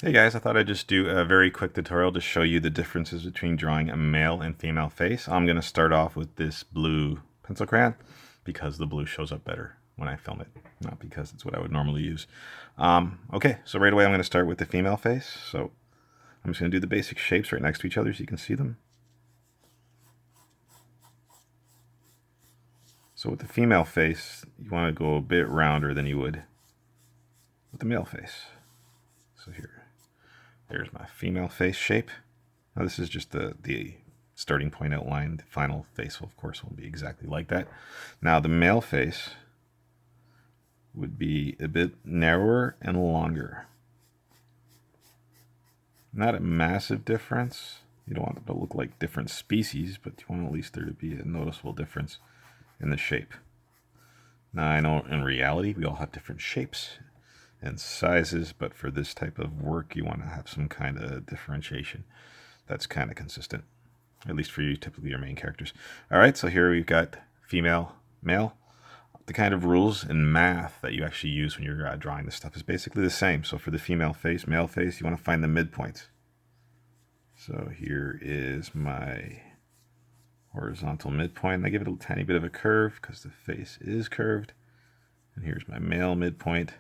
Hey guys, I thought I'd just do a very quick tutorial to show you the differences between drawing a male and female face. I'm going to start off with this blue pencil crayon because the blue shows up better when I film it, not because it's what I would normally use. Okay, so right away I'm going to start with the female face. So I'm just going to do the basic shapes right next to each other so you can see them. So with the female face, you want to go a bit rounder than you would with the male face. So there's my female face shape. Now this is just the starting point outline. The final face, of course, won't be exactly like that. Now the male face would be a bit narrower and longer. Not a massive difference. You don't want it to look like different species, but you want at least there to be a noticeable difference in the shape. Now I know in reality we all have different shapes and sizes, but for this type of work you want to have some kind of differentiation that's kind of consistent, at least for you, typically your main characters. All right, so here we've got female, male. The kind of rules in math that you actually use when you're drawing this stuff is basically the same. So for the female face, male face, you want to find the midpoints. So here is my horizontal midpoint. I give it a tiny bit of a curve because the face is curved. And here's my male midpoint.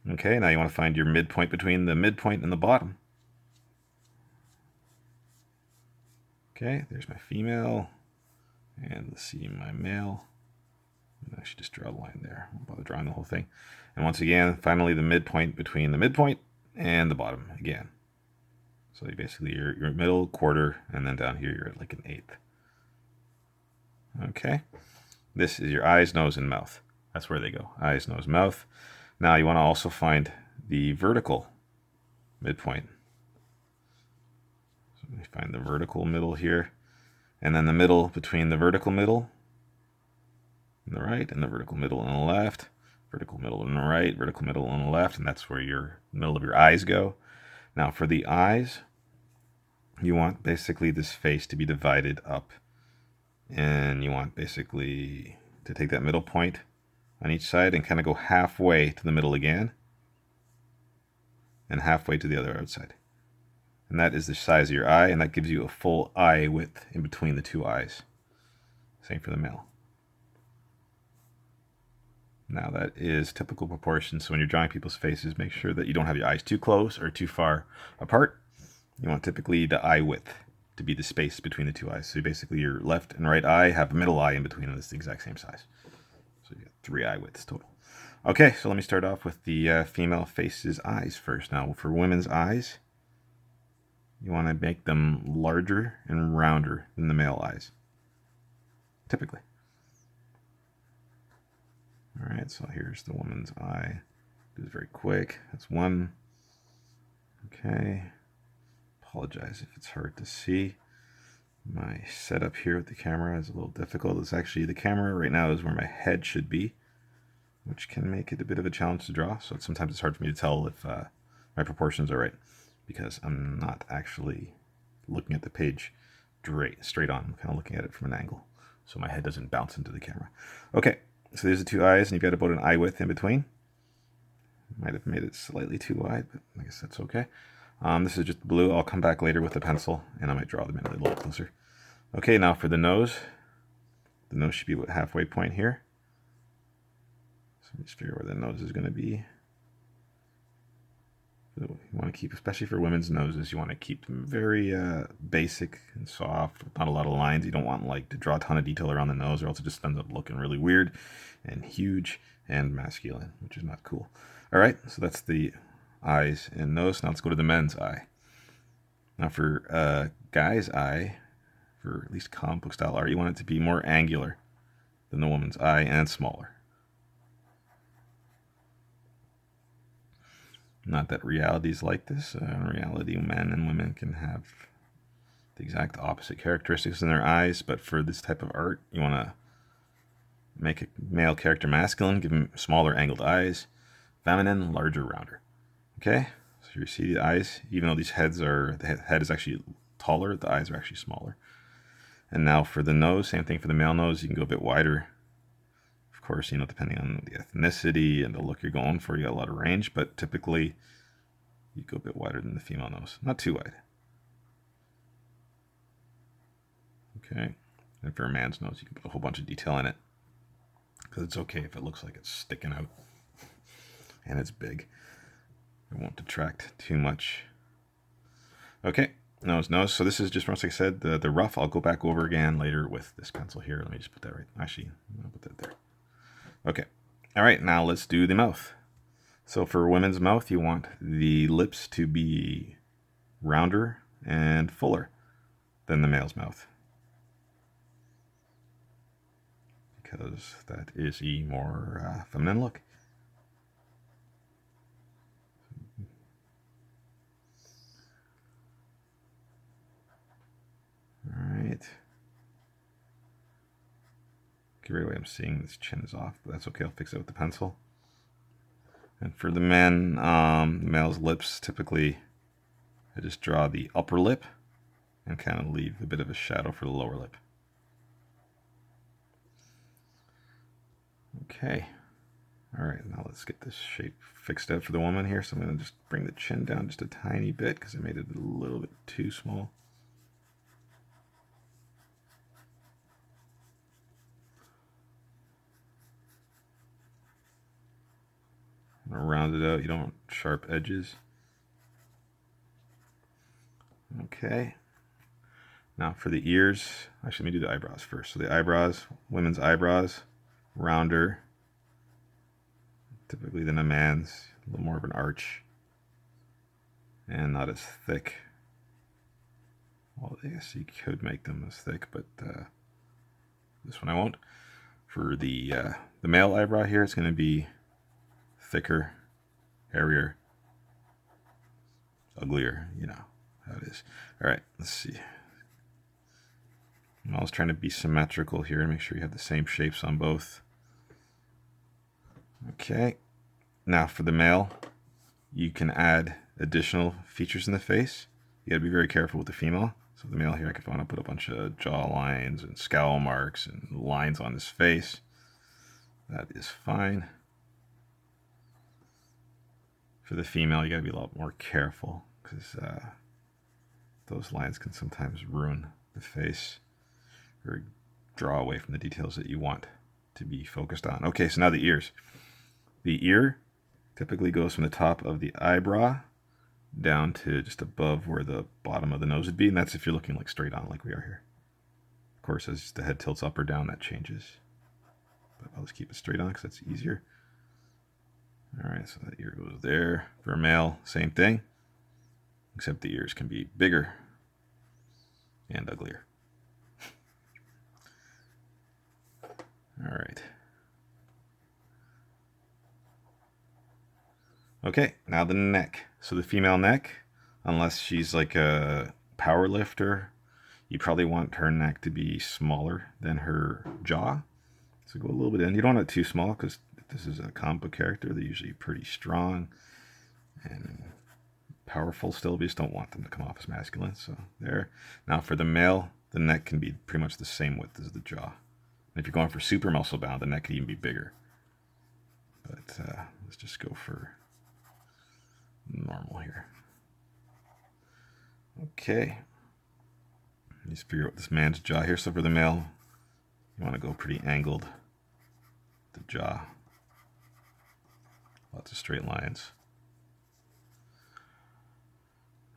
Okay, now you want to find your midpoint between the midpoint and the bottom. Okay, there's my female. And let's see my male. I should just draw a line there. I won't bother drawing the whole thing. And once again, finally the midpoint between the midpoint and the bottom again. So basically your middle, quarter, and then down here you're at like an eighth. Okay. This is your eyes, nose, and mouth. That's where they go. Eyes, nose, mouth. Now you want to also find the vertical midpoint. So we find the vertical middle here. And then the middle between the vertical middle on the right and the vertical middle on the left. Vertical middle on the right, vertical middle on the left, and that's where your middle of your eyes go. Now for the eyes, you want basically this face to be divided up. And you want basically to take that middle point on each side and kind of go halfway to the middle again. And halfway to the other outside. And that is the size of your eye, and that gives you a full eye width in between the two eyes. Same for the male. Now that is typical proportions. So when you're drawing people's faces, make sure that you don't have your eyes too close or too far apart. You want typically the eye width to be the space between the two eyes. So basically your left and right eye have a middle eye in between, and it's the exact same size. So you got 3 eye widths total. Okay, so let me start off with the female face's eyes first. Now for women's eyes, you want to make them larger and rounder than the male eyes, typically. All right, so here's the woman's eye. Do this very quick. That's one. Okay. Apologize if it's hard to see. My setup here with the camera is a little difficult. It's actually, the camera right now is where my head should be, which can make it a bit of a challenge to draw. So sometimes it's hard for me to tell if my proportions are right, because I'm not actually looking at the page straight on. I'm kind of looking at it from an angle, so my head doesn't bounce into the camera. Okay. So there's the two eyes, and you've got about an eye width in between. Might have made it slightly too wide, but I guess that's okay. This is just blue. I'll come back later with the pencil, and I might draw them in a little closer. Okay, now for the nose. The nose should be about halfway point here. So let me just figure out where the nose is going to be. So you want to keep, especially for women's noses, you want to keep them very basic and soft, with not a lot of lines. You don't want like to draw a ton of detail around the nose, or else it just ends up looking really weird and huge and masculine, which is not cool. All right, so that's the eyes and nose. Now let's go to the men's eye. Now for guy's eye, for at least comic book style art, you want it to be more angular than the woman's eye and smaller. Not that reality is like this. In reality, men and women can have the exact opposite characteristics in their eyes, but for this type of art, you want to make a male character masculine, give him smaller angled eyes, feminine, larger, rounder. Okay, so you see the eyes, even though the head is actually taller, the eyes are actually smaller. And now for the nose, same thing for the male nose, you can go a bit wider. Of course, depending on the ethnicity and the look you're going for, you got a lot of range, but typically You go a bit wider than the female nose, not too wide. Okay, and for a man's nose, you can put a whole bunch of detail in it, because it's okay if it looks like it's sticking out and it's big. It won't detract too much. Okay, nose. So this is just, once I said, the rough. I'll go back over again later with this pencil here. Let me just put that right. Actually, I'll put that there. Okay. All right, now let's do the mouth. So for a women's mouth, you want the lips to be rounder and fuller than the male's mouth, because that is a more feminine look. All right. Okay, right away I'm seeing this chin is off, but that's okay. I'll fix it with the pencil. And for the men, the male's lips, typically I just draw the upper lip and kind of leave a bit of a shadow for the lower lip. Okay. All right, now let's get this shape fixed out for the woman here. So I'm going to just bring the chin down just a tiny bit because I made it a little bit too small. I'm going to round it out. You don't want sharp edges. Okay. Now for the ears, actually let me do the eyebrows first. So the eyebrows, women's eyebrows, rounder typically than a man's, a little more of an arch and not as thick. Well, I guess you could make them as thick, but this one I won't. For the male eyebrow here, it's going to be thicker, hairier, uglier, you know how it is. All right, let's see. I'm always trying to be symmetrical here and make sure you have the same shapes on both. Okay, now for the male, you can add additional features in the face. You gotta be very careful with the female. So the male here, I could want to put a bunch of jaw lines and scowl marks and lines on his face. That is fine. For the female, you gotta be a lot more careful because those lines can sometimes ruin the face or draw away from the details that you want to be focused on. Okay, so now the ears. The ear typically goes from the top of the eyebrow down to just above where the bottom of the nose would be, and that's if you're looking like straight on like we are here. Of course, as the head tilts up or down, that changes. But I'll just keep it straight on because that's easier. All right, so that ear goes there. For a male, same thing, except the ears can be bigger and uglier. All right. Okay, now the neck. So the female neck, unless she's like a power lifter, you probably want her neck to be smaller than her jaw. So go a little bit in. You don't want it too small because this is a comic book character. They're usually pretty strong and powerful still. We just don't want them to come off as masculine. So there. Now for the male, the neck can be pretty much the same width as the jaw. And if you're going for super muscle bound, the neck could even be bigger. But let's just go for normal here. Okay. Just figure out this man's jaw here. So for the male, you want to go pretty angled. The jaw. Lots of straight lines.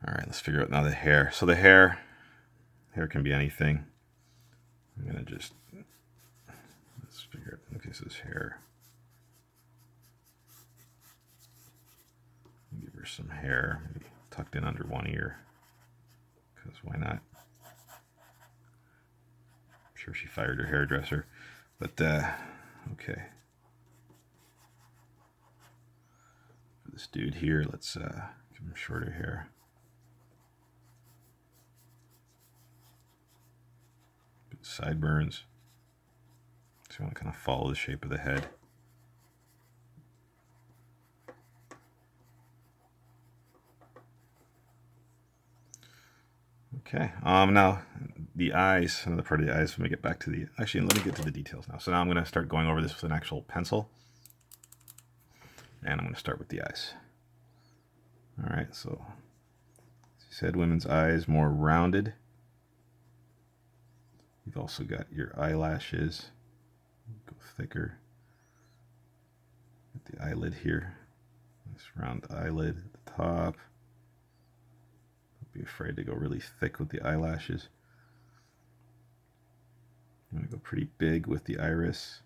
All right, let's figure out now the hair. So the hair can be anything. I'm going to just, let's figure out, okay, so this hair. Give her some hair, maybe tucked in under one ear, because why not? I'm sure she fired her hairdresser, but okay. For this dude here, let's give him shorter hair. Sideburns. So you want to kind of follow the shape of the head. Okay, now the eyes, another part of the eyes, let me get back to the, actually let me get to the details now. So now I'm going to start going over this with an actual pencil. And I'm going to start with the eyes. All right, so as you said, women's eyes more rounded. You've also got your eyelashes, go thicker. Get the eyelid here, nice round eyelid at the top. Don't be afraid to go really thick with the eyelashes. I'm going to go pretty big with the iris,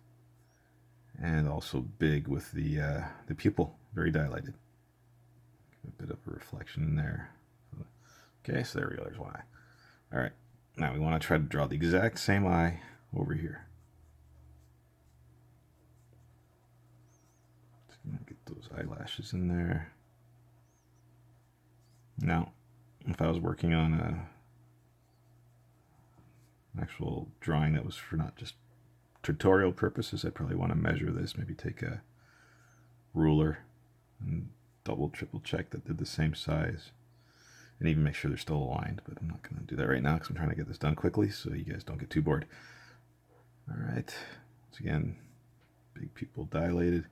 and also big with the pupil, very dilated. Give a bit of a reflection in there. Okay, so there we go, there's one eye. All right, now we want to try to draw the exact same eye over here. Get those eyelashes in there. Now, if I was working on an actual drawing that was for not just tutorial purposes, I'd probably want to measure this, maybe take a ruler and double, triple check that they're the same size, and even make sure they're still aligned, but I'm not going to do that right now because I'm trying to get this done quickly so you guys don't get too bored. All right, once again, big pupil dilated.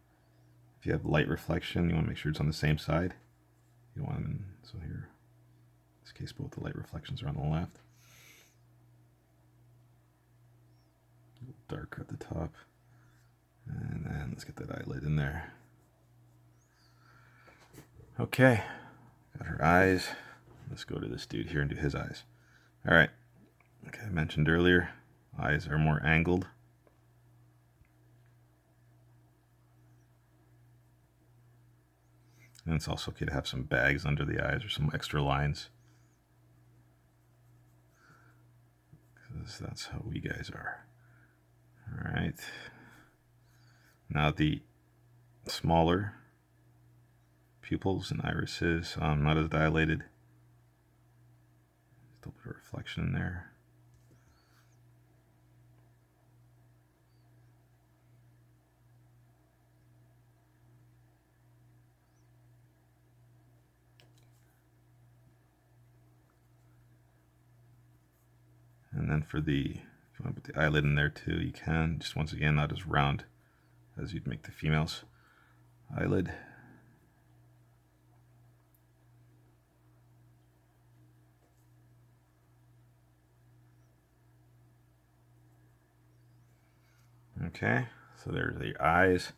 If you have light reflection, you want to make sure it's on the same side. You want them, so here, in this case, both the light reflections are on the left. A little darker at the top. And then let's get that eyelid in there. Okay, got her eyes. Let's go to this dude here and do his eyes. All right, like I mentioned earlier, eyes are more angled. And it's also okay to have some bags under the eyes or some extra lines, because that's how we guys are. All right. Now the smaller pupils and irises, not as dilated. Still put a reflection in there. And then for the, if you want to put the eyelid in there too, you can. Just once again, not as round as you'd make the female's eyelid. Okay, so there's the eyes.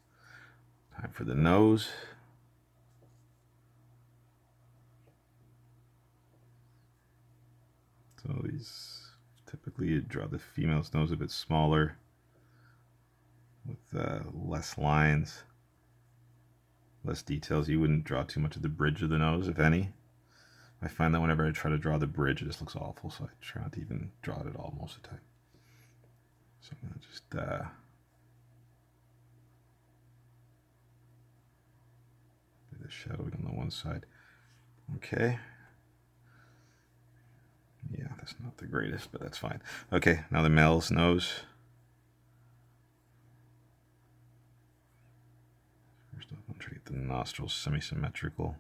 Time for the nose. So these, typically you draw the female's nose a bit smaller with less lines, less details. You wouldn't draw too much of the bridge of the nose, if any. I find that whenever I try to draw the bridge, it just looks awful, so I try not to even draw it at all most of the time. So I'm going to just do the shadowing on the one side. Okay. Yeah, that's not the greatest, but that's fine. Okay, now the male's nose. First off, I'm trying to get the nostrils semi-symmetrical.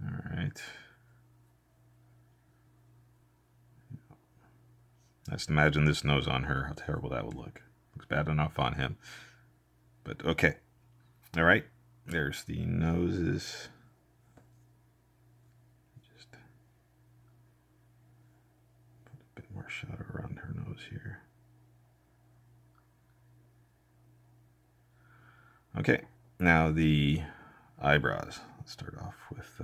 Alright. Just imagine this nose on her, how terrible that would look. Looks bad enough on him. But okay. Alright, there's the noses. Just put a bit more shadow around her nose here. Okay, now the eyebrows. Let's start off with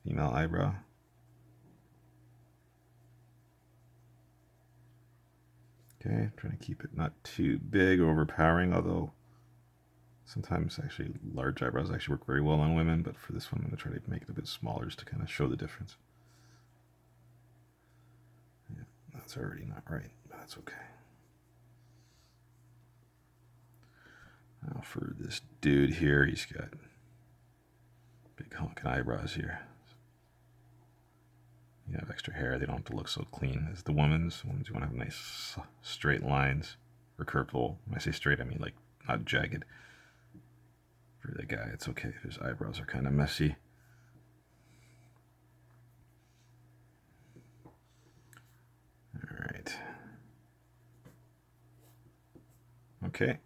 female eyebrow. Okay, trying to keep it not too big, overpowering, although sometimes actually large eyebrows actually work very well on women, but for this one I'm going to try to make it a bit smaller just to kind of show the difference. Yeah, that's already not right, but that's okay. Now for this dude here, he's got big honking eyebrows here. You have extra hair, they don't have to look so clean as the women's. The women's, you want to have nice straight lines. or curved. Well, when I say straight, I mean like not jagged. For the guy, it's okay if his eyebrows are kind of messy. All right. Okay.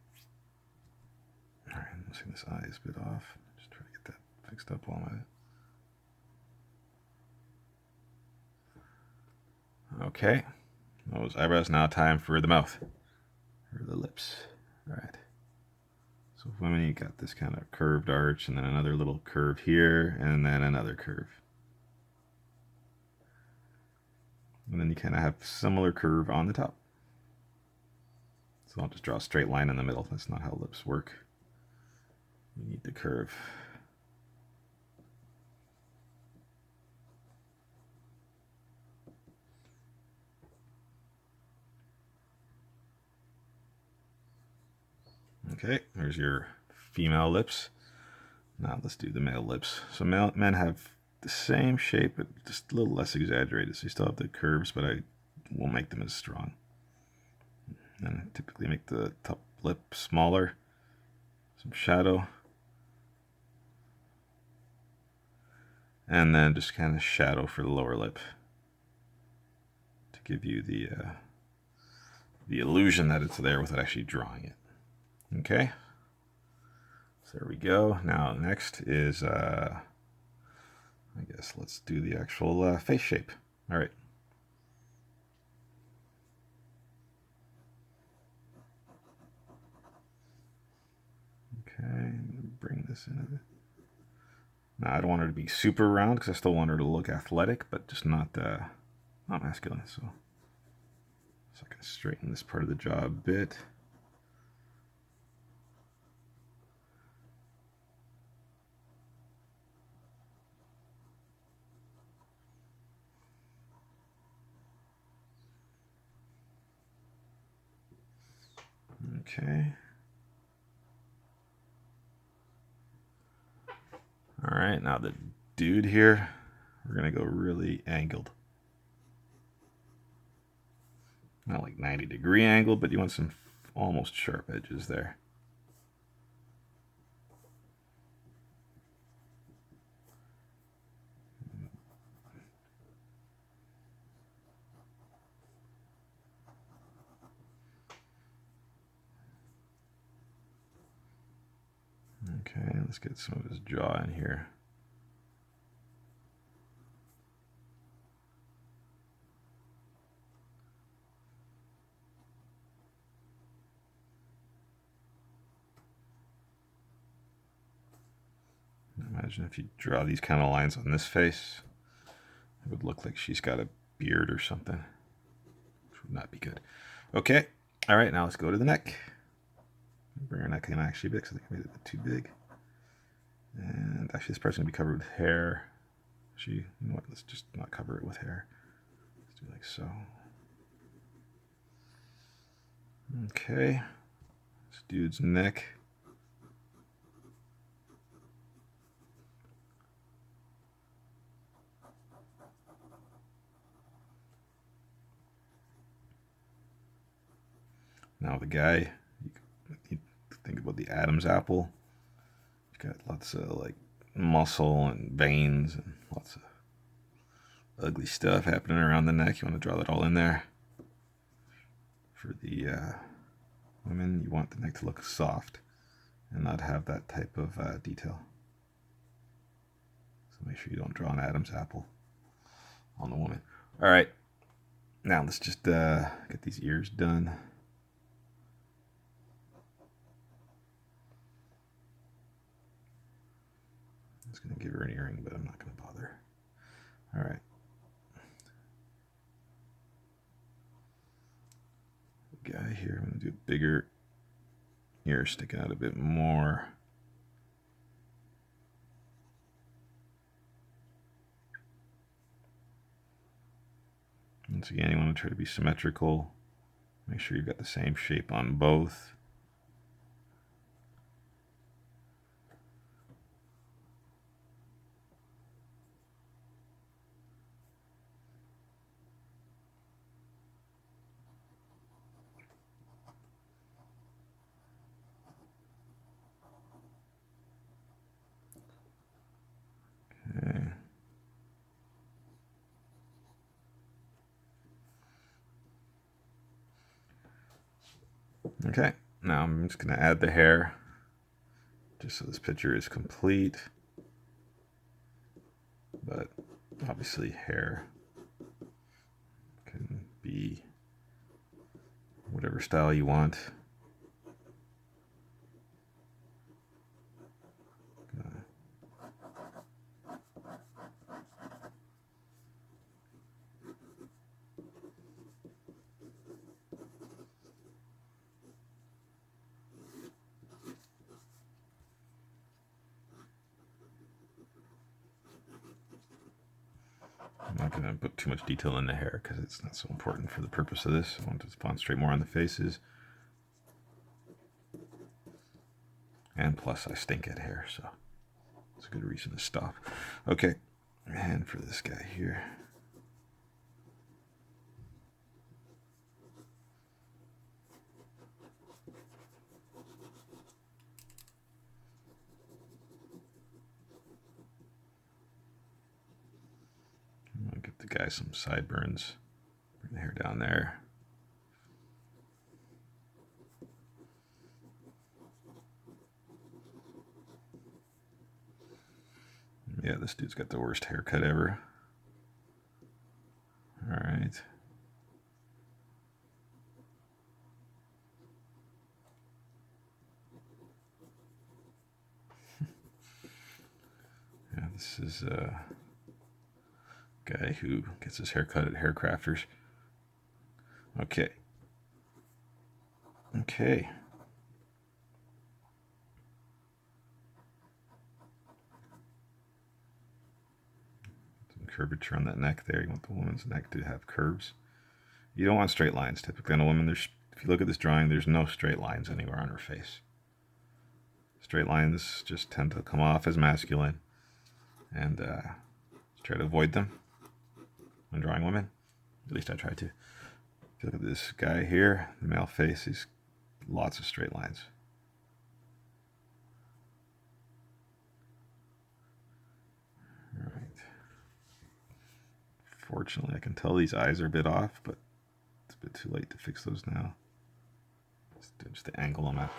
All right, I'm seeing this eye is a bit off. Just try to get that fixed up while Okay. Those eyebrows. Now time for the mouth. Or the lips. All right. So women, you got this kind of curved arch, and then another little curve here, and then another curve. And then you kind of have a similar curve on the top. So I'll just draw a straight line in the middle. That's not how lips work. You need the curve. Okay, there's your female lips. Now let's do the male lips. So men have the same shape, but just a little less exaggerated. So you still have the curves, but I won't make them as strong. And I typically make the top lip smaller, some shadow, and then just kind of shadow for the lower lip to give you the illusion that it's there without actually drawing it. Okay, so there we go. Now next is, I guess let's do the actual face shape. All right. Okay, bring this in a bit. Now I don't want her to be super round because I still want her to look athletic, but just not masculine. So I can straighten this part of the jaw a bit. Okay. All right, now the dude here, we're gonna go really angled. Not like 90-degree angle, but you want some almost sharp edges there. Okay, let's get some of his jaw in here. Imagine if you draw these kind of lines on this face, it would look like she's got a beard or something, which would not be good. Okay, all right, now let's go to the neck. Bring her neck in actually big, because I think I made it a bit too big. And actually, this part's gonna be covered with hair. You know what? Let's just not cover it with hair. Let's do like so. Okay, this dude's neck. Now the guy, you think about the Adam's apple. He's got lots of like muscle and veins and lots of ugly stuff happening around the neck. You want to draw that all in there. For the women, you want the neck to look soft and not have that type of detail. So make sure you don't draw an Adam's apple on the woman. All right, now let's just get these ears done. I was going to give her an earring, but I'm not going to bother. All right. The guy here, I'm going to do a bigger ear sticking out a bit more. Once again, you want to try to be symmetrical. Make sure you've got the same shape on both. Okay, now I'm just going to add the hair just so this picture is complete. But obviously hair can be whatever style you want. I'm not going to put too much detail in the hair because it's not so important for the purpose of this. I want to concentrate more on the faces. And plus I stink at hair, so it's a good reason to stop. Okay, and for this guy here. I'll give the guy some sideburns. Bring the hair down there. Yeah, this dude's got the worst haircut ever. All right. Yeah, this is a guy who gets his hair cut at Hair Crafters. Okay. Okay. Some curvature on that neck there. You want the woman's neck to have curves. You don't want straight lines. Typically on a woman, if you look at this drawing, there's no straight lines anywhere on her face. Straight lines just tend to come off as masculine, and try to avoid them when drawing women. At least I try to. If you look at this guy here, the male face, he's lots of straight lines. All right. Fortunately, I can tell these eyes are a bit off, but it's a bit too late to fix those now. Just to angle them at.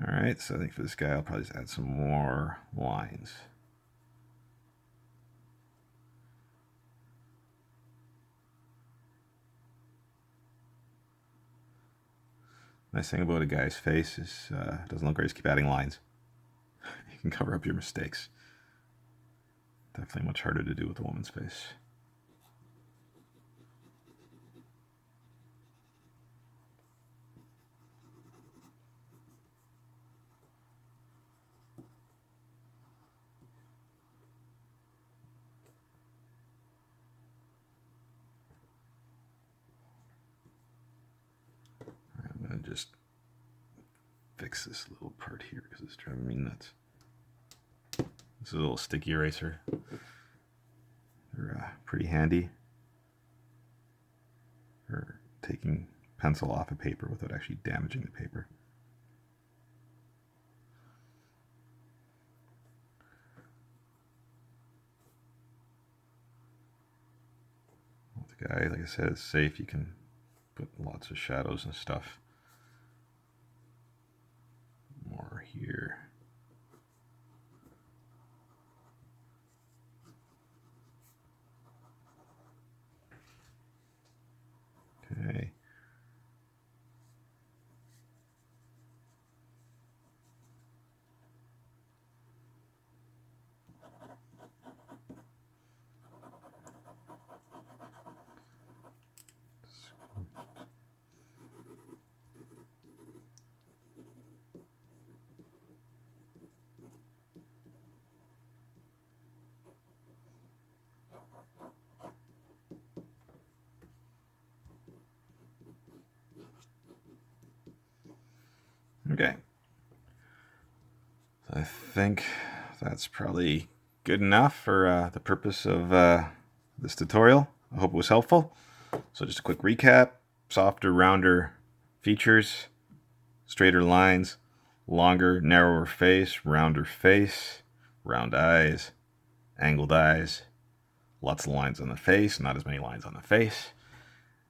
Alright, so I think for this guy I'll probably just add some more lines. Nice thing about a guy's face is it doesn't look great, just keep adding lines. You can cover up your mistakes. Definitely much harder to do with a woman's face. I'm going to just fix this little part here because it's driving me nuts. This is a little sticky eraser. They're pretty handy for taking pencil off of paper without actually damaging the paper. The guy, like I said, is safe. You can put lots of shadows and stuff. More here. Okay. Okay. So I think that's probably good enough for the purpose of this tutorial. I hope it was helpful. So just a quick recap: softer, rounder features, straighter lines, longer, narrower face, round eyes, angled eyes, lots of lines on the face, not as many lines on the face,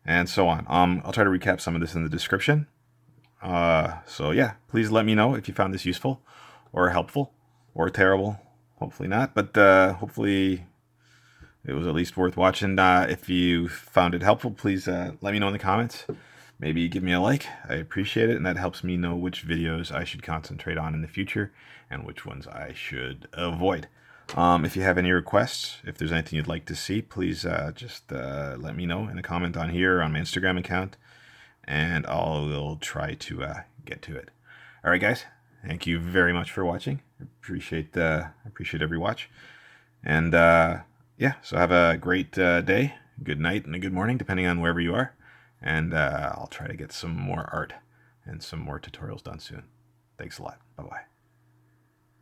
and so on. I'll try to recap some of this in the description. So yeah, please let me know if you found this useful or helpful or terrible. Hopefully not, but hopefully it was at least worth watching. If you found it helpful, please let me know in the comments. Maybe give me a like. I appreciate it, and that helps me know which videos I should concentrate on in the future and which ones I should avoid. If you have any requests, if there's anything you'd like to see, please just let me know in a comment on here on my Instagram account, and I'll try to get to it. All right, guys. Thank you very much for watching. I appreciate every watch. And yeah, so have a great day, good night, and a good morning, depending on wherever you are. And I'll try to get some more art and some more tutorials done soon. Thanks a lot. Bye-bye.